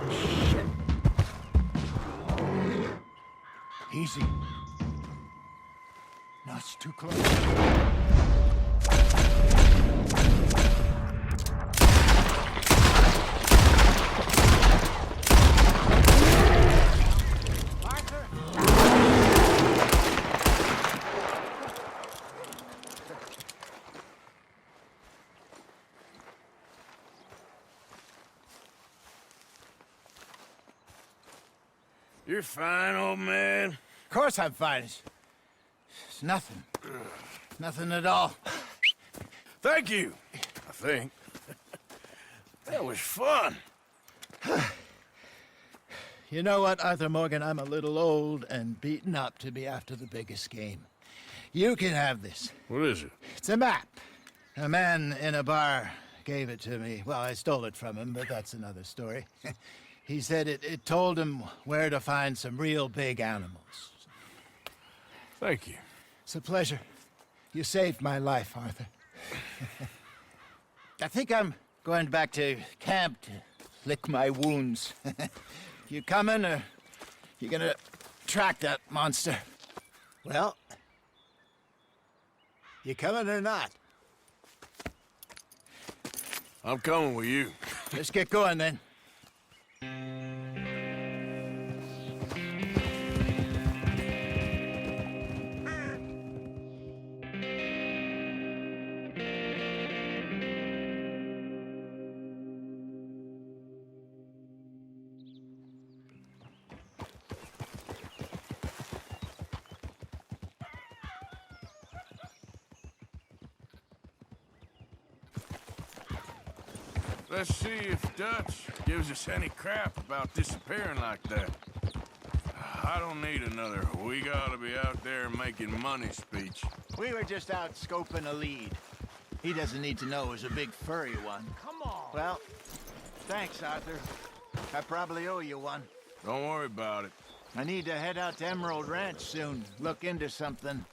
S18: Shit. Easy. No, it's too close.
S2: You're fine, old man.
S18: Of course I'm fine. It's nothing. Nothing at all.
S2: Thank you, I think. That was fun.
S18: You know what, Arthur Morgan? I'm a little old and beaten up to be after the biggest game. You can have this.
S2: What is it?
S18: It's a map. A man in a bar gave it to me. Well, I stole it from him, but that's another story. He said it told him where to find some real big animals.
S2: Thank you.
S18: It's a pleasure. You saved my life, Arthur. I think I'm going back to camp to lick my wounds. You coming, or you gonna track that monster? Well, you coming or not?
S2: I'm coming with you.
S18: Let's get going, then.
S2: Let's see if Dutch gives us any crap about disappearing like that. I don't need another "we gotta be out there making money" speech.
S18: We were just out scoping a lead. He doesn't need to know it was a big furry one.
S11: Come on.
S18: Well, thanks, Arthur. I probably owe you one.
S2: Don't worry about it.
S18: I need to head out to Emerald Ranch soon. Look into something.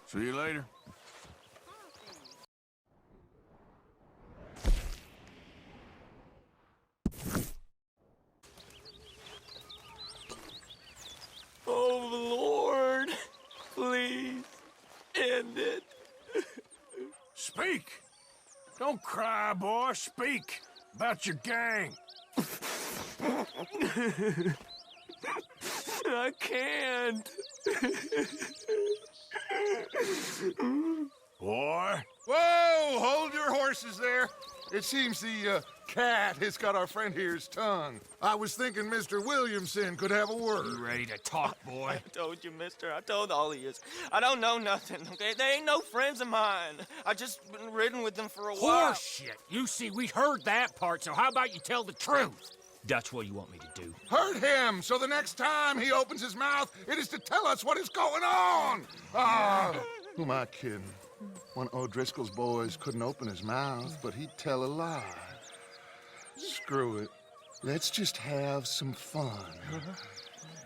S2: See you later.
S9: Oh, Lord. Please. End it.
S2: Speak! Don't cry, boy. Speak about your gang.
S9: I can't.
S2: Boy.
S7: Whoa! Hold your horses there. It seems the cat has got our friend here's tongue. I was thinking Mr. Williamson could have a word.
S11: You ready to talk, boy?
S9: I told you, mister. I told all of you. I don't know nothing, okay? They ain't no friends of mine. I just been ridden with them for a while.
S11: Horseshit. You see, we heard that part, so how about you tell the truth? Dutch, what do you want me to do?
S7: Hurt him, so the next time he opens his mouth, it is to tell us what is going on. Ah, who am I kidding? One of O'Driscoll's boys couldn't open his mouth, but he'd tell a lie. Screw it. Let's just have some fun.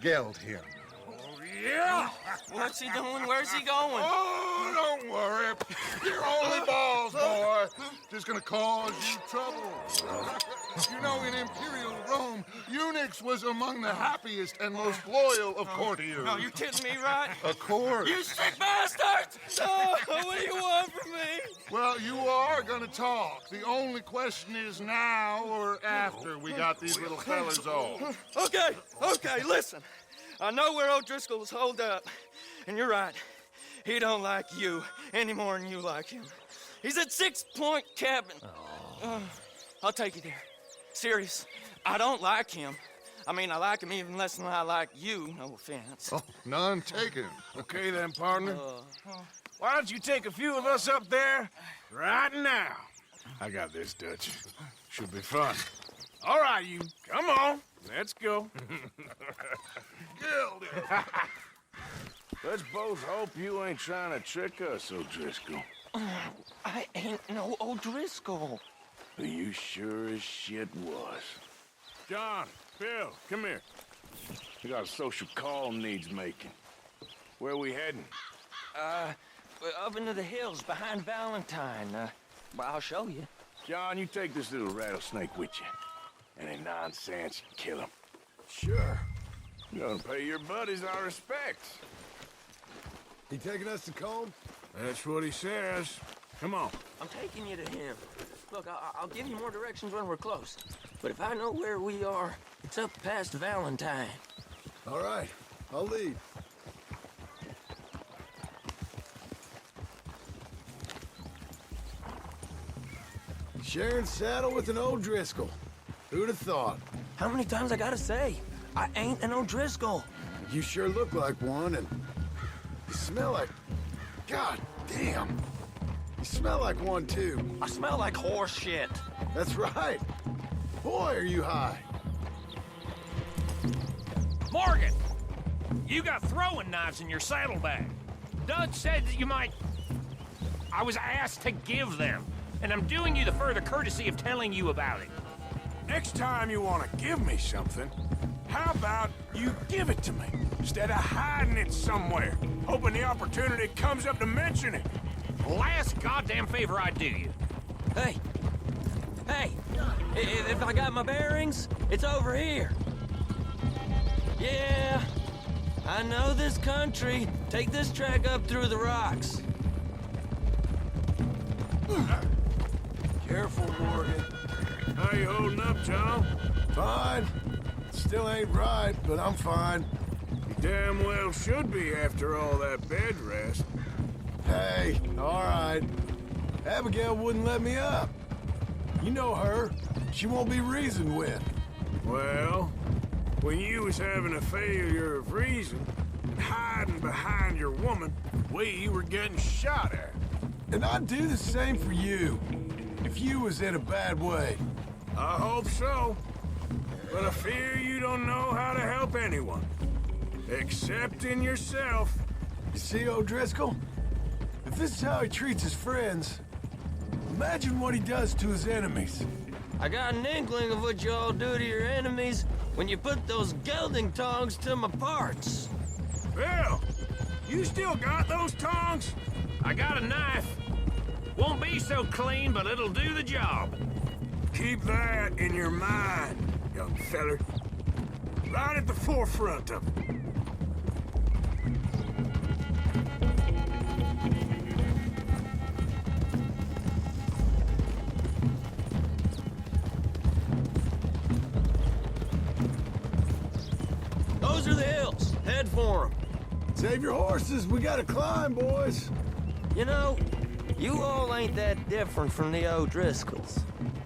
S7: Geld him.
S9: Yeah! What's he doing? Where's he going?
S7: Oh, don't worry. You're only balls, boy. Just gonna cause you trouble. You know, in Imperial Rome, eunuchs was among the happiest and most loyal of courtiers.
S9: No, you kidding me, right?
S7: Of course.
S9: You sick bastards! Oh, what do you want from me?
S7: Well, you are gonna talk. The only question is now or after we got these little fellas off.
S9: Okay, listen. I know where O'Driscoll's holed up, and you're right. He don't like you any more than you like him. He's at 6 Point Cabin. I'll take you there. Serious, I don't like him. I mean, I like him even less than I like you, no offense.
S7: Oh, none taken.
S2: Okay then, partner. Why don't you take a few of us up there right now? I got this, Dutch. Should be fun. All right, you. Come on. Let's go. Let's both hope you ain't trying to trick us, O'Driscoll.
S9: I ain't no O'Driscoll.
S2: You sure as shit was. John, Bill, come here. We got a social call needs making. Where we heading?
S9: Up into the hills behind Valentine. Well, I'll show you.
S2: John, you take this little rattlesnake with you. Any nonsense, kill him.
S14: Sure.
S2: You're gonna pay your buddies our respects.
S14: He taking us to Combe?
S2: That's what he says. Come on.
S9: I'm taking you to him. Look, I'll give you more directions when we're close. But if I know where we are, it's up past Valentine.
S14: All right, I'll lead. Sharing saddle with an O'Driscoll. Who'd have thought?
S9: How many times I gotta say? I ain't an O'Driscoll.
S14: You sure look like one, and you smell like... God damn. You smell like one, too.
S9: I smell like horse shit.
S14: That's right. Boy, are you high.
S13: Morgan! You got throwing knives in your saddlebag. Doug said that you might... I was asked to give them, and I'm doing you the further courtesy of telling you about it.
S2: Next time you want to give me something, how about you give it to me, instead of hiding it somewhere, hoping the opportunity comes up to mention it?
S13: Last goddamn favor I do you.
S9: Hey! Hey! If I got my bearings, it's over here. Yeah, I know this country. Take this track up through the rocks.
S14: Careful, Morgan.
S2: How you holding up, John?
S14: Fine. Still ain't right, but I'm fine.
S2: You damn well should be after all that bed rest.
S14: Hey, all right. Abigail wouldn't let me up. You know her. She won't be reasoned with.
S2: Well, when you was having a failure of reason and hiding behind your woman, we were getting shot at.
S14: And I'd do the same for you, if you was in a bad way.
S2: I hope so. But I fear you don't know how to help anyone. Except in yourself.
S14: You see, O'Driscoll? If this is how he treats his friends, imagine what he does to his enemies.
S9: I got an inkling of what you all do to your enemies when you put those gelding tongs to my parts.
S2: Bill, you still got those tongs?
S13: I got a knife. Won't be so clean, but it'll do the job.
S2: Keep that in your mind, young feller. Right at the forefront of it.
S9: Those are the hills. Head for them.
S14: Save your horses. We gotta climb, boys.
S9: You know, you all ain't that different from the O'Driscolls.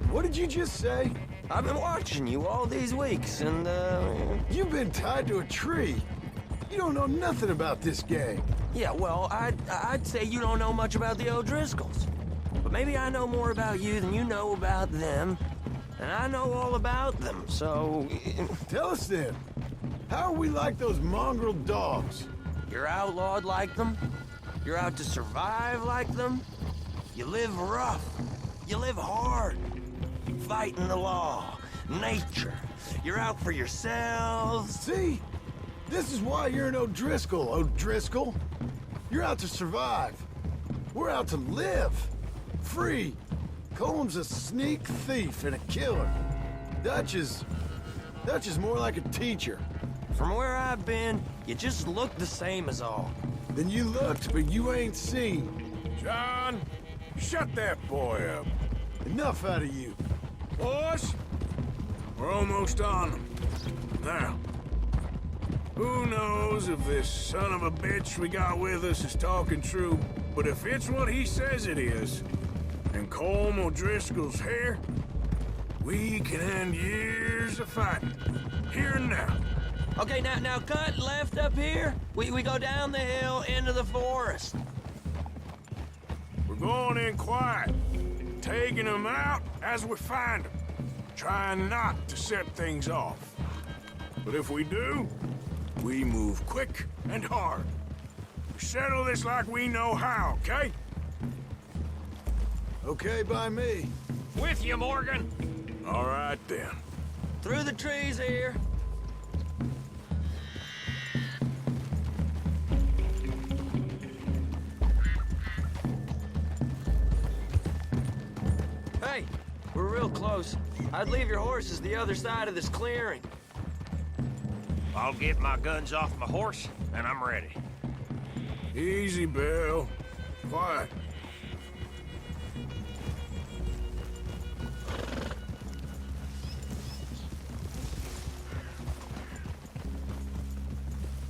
S14: What did you just say?
S9: I've been watching you all these weeks, and,
S14: You've been tied to a tree. You don't know nothing about this gang.
S9: Yeah, well, I'd say you don't know much about the O'Driscolls. But maybe I know more about you than you know about them. And I know all about them, so...
S14: Tell us then. How are we like those mongrel dogs?
S9: You're outlawed like them. You're out to survive like them. You live rough. You live hard. Fighting the law, nature. You're out for yourselves.
S14: See? This is why you're an O'Driscoll, O'Driscoll. You're out to survive. We're out to live. Free. Colm's a sneak thief and a killer. Dutch is more like a teacher.
S9: From where I've been, you just look the same as all.
S14: Then you looked, but you ain't seen.
S2: John, shut that boy up.
S14: Enough out of you.
S2: Boys, we're almost on them. Now, who knows if this son of a bitch we got with us is talking true, but if it's what he says it is, and Colm O'Driscoll's here, we can end years of fighting, here and now.
S9: Okay, now cut left up here. We go down the hill into the forest.
S2: We're going in quiet, taking them out as we find them, trying not to set things off. But if we do, we move quick and hard. We settle this like we know how, okay?
S14: Okay by me.
S13: With you, Morgan.
S2: All right, then.
S9: Through the trees here. We're real close. I'd leave your horses the other side of this clearing.
S13: I'll get my guns off my horse, and I'm ready.
S2: Easy, Bill. Quiet.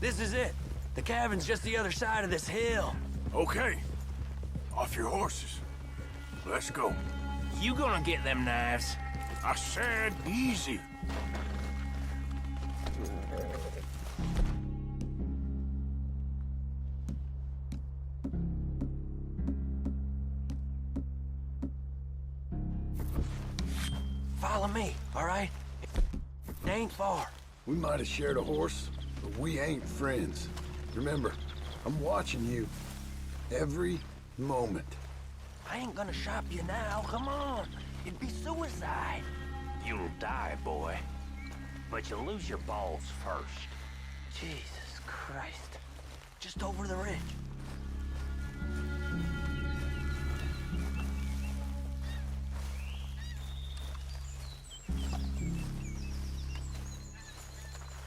S9: This is it. The cabin's just the other side of this hill.
S2: Okay. Off your horses. Let's go.
S13: You gonna get them knives?
S2: I said easy.
S9: Follow me, all right? It ain't far.
S14: We might have shared a horse, but we ain't friends. Remember, I'm watching you every moment.
S9: I ain't gonna shop you now. Come on. It'd be suicide.
S13: You'll die, boy. But you'll lose your balls first.
S9: Jesus Christ. Just over the ridge.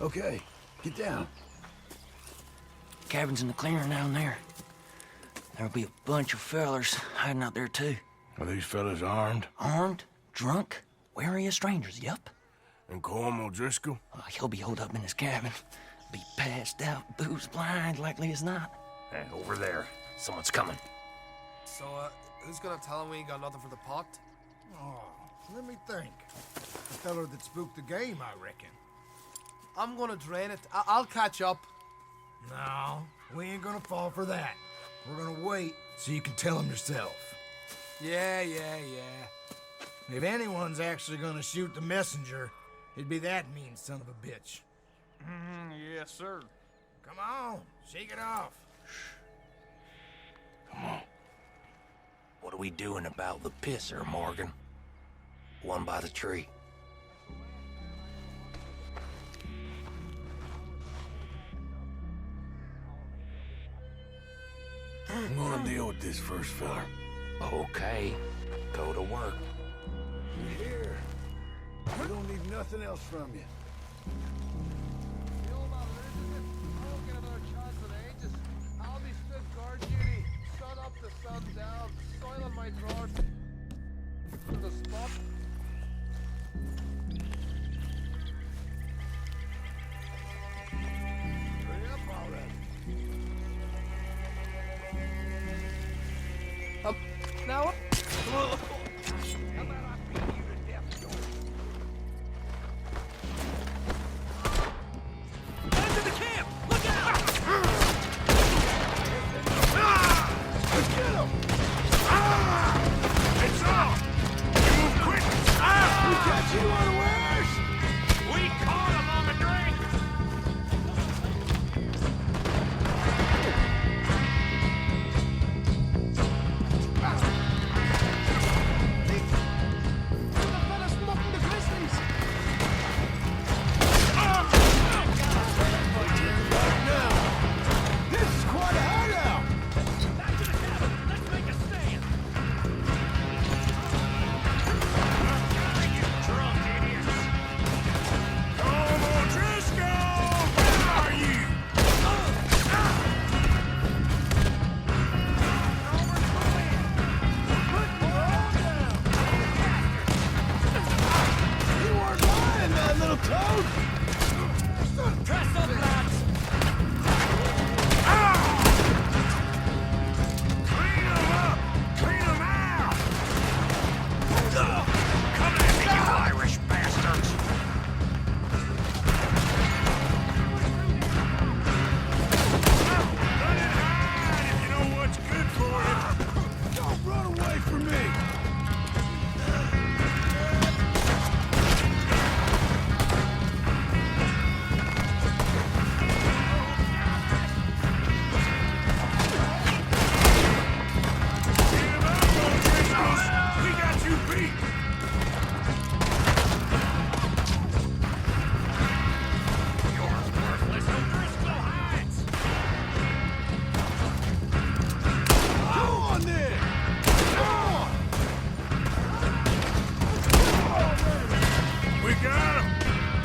S14: Okay, get down.
S9: Cabin's in the clearing down there. There'll be a bunch of fellers hiding out there, too.
S2: Are these fellas armed?
S9: Armed? Drunk? Wary of strangers, yup.
S2: And Colm O'Driscoll?
S9: He'll be holed up in his cabin. Be passed out, booze blind, likely as not.
S13: Hey, over there. Someone's coming.
S20: So, who's gonna tell him we ain't got nothing for the pot?
S21: Oh, let me think. The feller that spooked the game, I reckon.
S20: I'm gonna drain it. I'll catch up.
S21: No, we ain't gonna fall for that. We're gonna wait so you can tell him yourself. Yeah. If anyone's actually gonna shoot the messenger, it'd be that mean son of a bitch.
S17: Yes, sir.
S21: Come on, shake it off.
S9: Come on. What are we doing about the pisser, Morgan? One by the tree.
S2: I'm gonna deal with this first, fella.
S9: Okay. Go to work.
S14: Here. We don't need nothing else from you.
S20: I'll be stood guard duty. Sun up to sun down. Soil on my drawers. To the spot. Hurry up already. Up now. Up. How about I beat you to death,
S13: Into the camp! Look out!
S14: Get him!
S13: It's on! You move quick!
S14: We got you unawares!
S13: We caught him on the drink!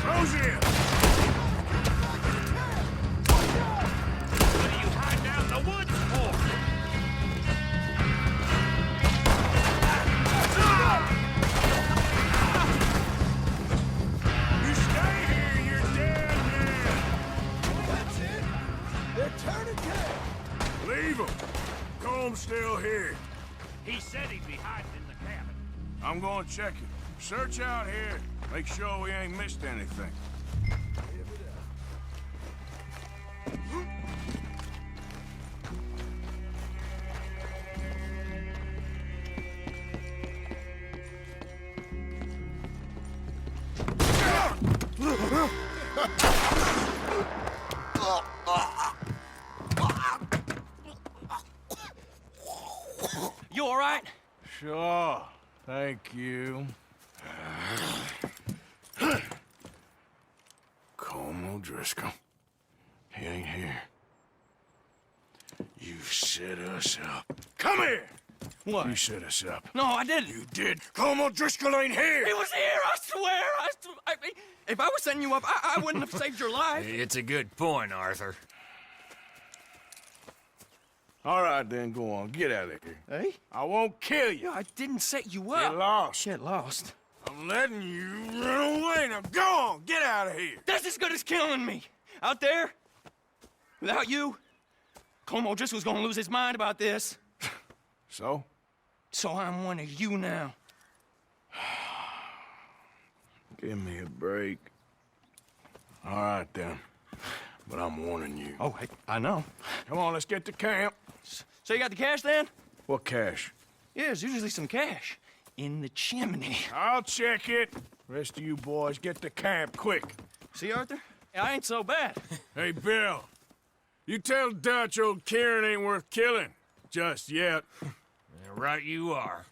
S2: Close in!
S13: What are you hiding out in the woods for?
S2: You stay here, you're dead man!
S14: That's it! They're turning tail!
S2: Leave him! Comb's still here.
S13: He said he'd be hiding in the cabin.
S2: I'm gonna check it. Search out here. Make sure we ain't missed anything.
S9: You all right?
S2: Sure. Thank you. Colm O'Driscoll. He ain't here. You set us up. Come here!
S9: What?
S2: You set us up.
S9: No, I didn't.
S2: You did. Colm O'Driscoll ain't here!
S9: He was here, I swear! If I was setting you up, I wouldn't have saved your life.
S13: It's a good point, Arthur.
S2: All right, then, go on. Get out of here.
S9: Hey?
S2: I won't kill you.
S9: I didn't set you up.
S2: Get lost.
S9: Shit, lost.
S2: I'm letting you run away. Now go on. Get out of here.
S9: That's as good as killing me. Out there, without you, Colm O'Driscoll's gonna lose his mind about this.
S2: So?
S9: So I'm one of you now.
S2: Give me a break. All right, then. But I'm warning you.
S9: Oh, I know.
S2: Come on, let's get to camp.
S9: So you got the cash then?
S2: What cash?
S9: Yeah, there's usually some cash in the chimney.
S2: I'll check it. Rest of you boys, get to camp, quick.
S9: See, Arthur? I ain't so bad.
S2: Hey, Bill. You tell Dutch old Kieran ain't worth killing. Just yet.
S13: Yeah, right you are.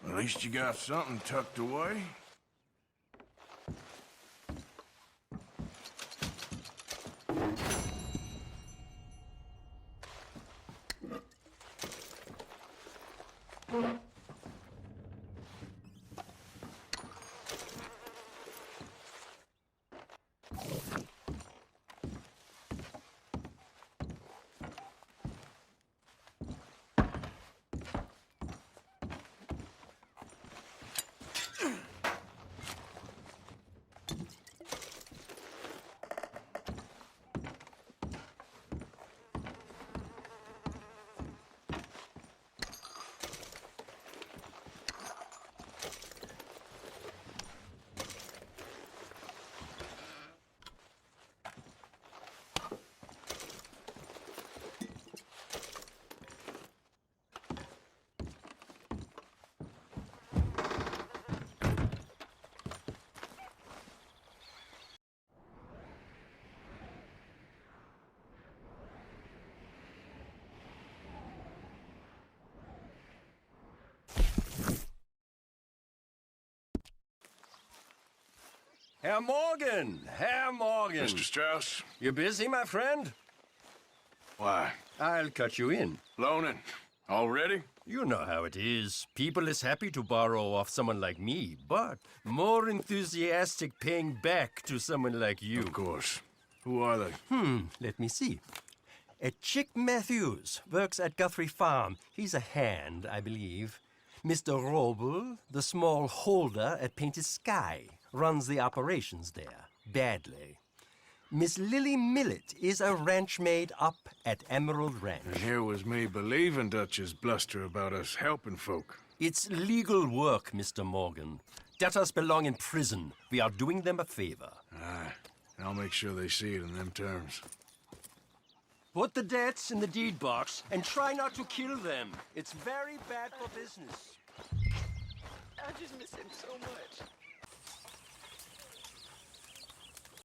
S2: At least you got something tucked away.
S5: Herr Morgan! Herr Morgan!
S2: Mr. Strauss?
S5: You busy, my friend?
S2: Why?
S5: I'll cut you in.
S2: Loaning. Already?
S5: You know how it is. People is happy to borrow off someone like me, but more enthusiastic paying back to someone like you.
S2: Of course. Who are they?
S5: Let me see. Chick Matthews works at Guthrie Farm. He's a hand, I believe. Mr. Roble, the small holder at Painted Sky, runs the operations there, badly. Miss Lily Millet is a ranch maid up at Emerald Ranch.
S2: And here was me believing Dutch's bluster about us helping folk.
S5: It's legal work, Mr. Morgan. Debtors belong in prison. We are doing them a favor.
S2: Aye, and I'll make sure they see it in them terms.
S5: Put the debts in the deed box and try not to kill them. It's very bad for business.
S9: I just miss him so much.